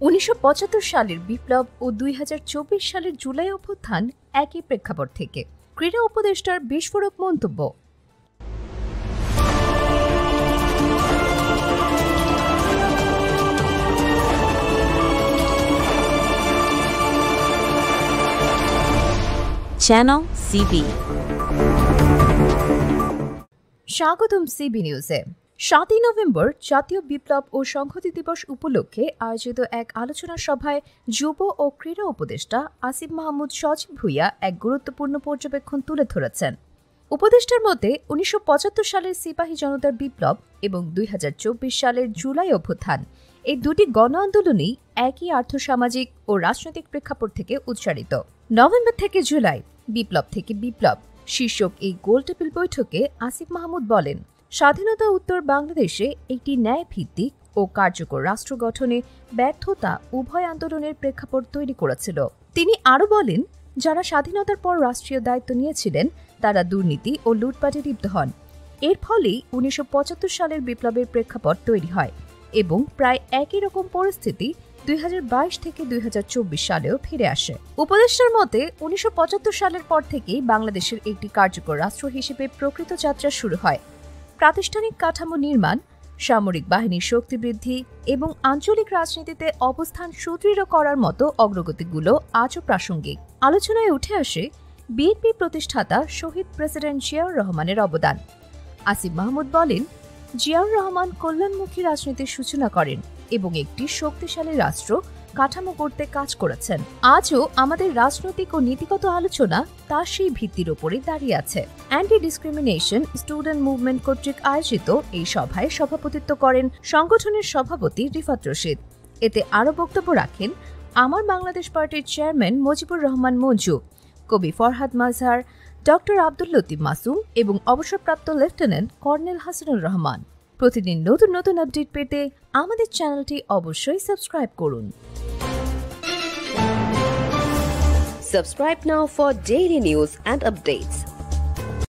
1975 সালের বিপ্লব ও 2024 সালের জুলাই অভ্যুত্থান একই প্রেক্ষাপট থেকে ক্রীড়া উপদেষ্টার বিস্ফোরক মন্তব্য। Channel CB. স্বাগতম সিবি নিউজে। 7 নভেম্বর জাতীয় বিপ্লব ও সংহতি দিবস উপলক্ষে আয়োজিত এক আলোচনা সভায় যুব ও ক্রীড়া উপদেষ্টা আসিফ মাহমুদ সজীব ভুঁইয়া এক গুরুত্বপূর্ণ পর্যবেক্ষণ তুলে ধরেছেন। উপদেষ্টার মতে 1975 সালের সিপাহী জনতার বিপ্লব এবং 2024 সালের জুলাই অভ্যুত্থান এই দুটি গণ আন্দোলনই একই আর্থসামাজিক ও রাজনৈতিক প্রেক্ষাপট থেকে উৎসারিত। নভেম্বর থেকে জুলাই, বিপ্লব থেকে বিপ্লব শীর্ষক এই গোলটেবিল বৈঠকে আসিফ মাহমুদ বলেন, স্বাধীনতা উত্তর বাংলাদেশে একটি ন্যায়ভিত্তিক ও কার্যকর রাষ্ট্র গঠনে ব্যর্থতা উভয় আন্দোলনের প্রেক্ষাপট তৈরি করেছিল। তিনি আরও বলেন, যারা স্বাধীনতার পর রাষ্ট্রীয় দায়িত্ব নিয়েছিলেন তারা দুর্নীতি ও লুটপাটে লিপ্ত হন। এর ফলেই 1975 সালের বিপ্লবের প্রেক্ষাপট তৈরি হয় এবং প্রায় একই রকম পরিস্থিতি 2022 থেকে 2024 সালেও ফিরে আসে। উপদেষ্টার মতে 1975 সালের পর থেকেই বাংলাদেশের একটি কার্যকর রাষ্ট্র হিসেবে প্রকৃত যাত্রা শুরু হয়। প্রাতিষ্ঠানিক কাঠামো নির্মাণ, সামরিক বাহিনীর শক্তি বৃদ্ধি এবং আঞ্চলিক রাজনীতিতে অবস্থান সুদৃঢ় করার মতো অগ্রগতিগুলো আজও প্রাসঙ্গিক। আলোচনায় উঠে আসে বিএনপি প্রতিষ্ঠাতা শহীদ প্রেসিডেন্ট জিয়াউর রহমানের অবদান। আসিফ মাহমুদ বলেন, জিয়াউর রহমান কল্যাণমুখী রাজনীতির সূচনা করেন এবং একটি শক্তিশালী রাষ্ট্র কাঠামো করতে কাজ করেছেন। আজও আমাদের রাজনৈতিক ও নীতিগত আলোচনা তার সেই ভিত্তির ওপরে দাঁড়িয়ে আছে। অ্যান্টি ডিসক্রিমিনেশন স্টুডেন্ট মুভমেন্ট কর্তৃক আয়োজিত এই সভায় সভাপতিত্ব করেন সংগঠনের সভাপতি রিফাত রশিদ। এতে আরও বক্তব্য রাখেন আমার বাংলাদেশ পার্টির চেয়ারম্যান মুজিবুর রহমান মঞ্জু, কবি ফরহাদ মাজহার, ডক্টর আব্দুল লতিফ মাসুম এবং অবসরপ্রাপ্ত লেফটেন্যান্ট কর্নেল হাসানুর রহমান। প্রতিদিন নতুন নতুন আপডেট পেতে আমাদের চ্যানেলটি অবশ্যই সাবস্ক্রাইব করুন। Subscribe now for daily news and updates.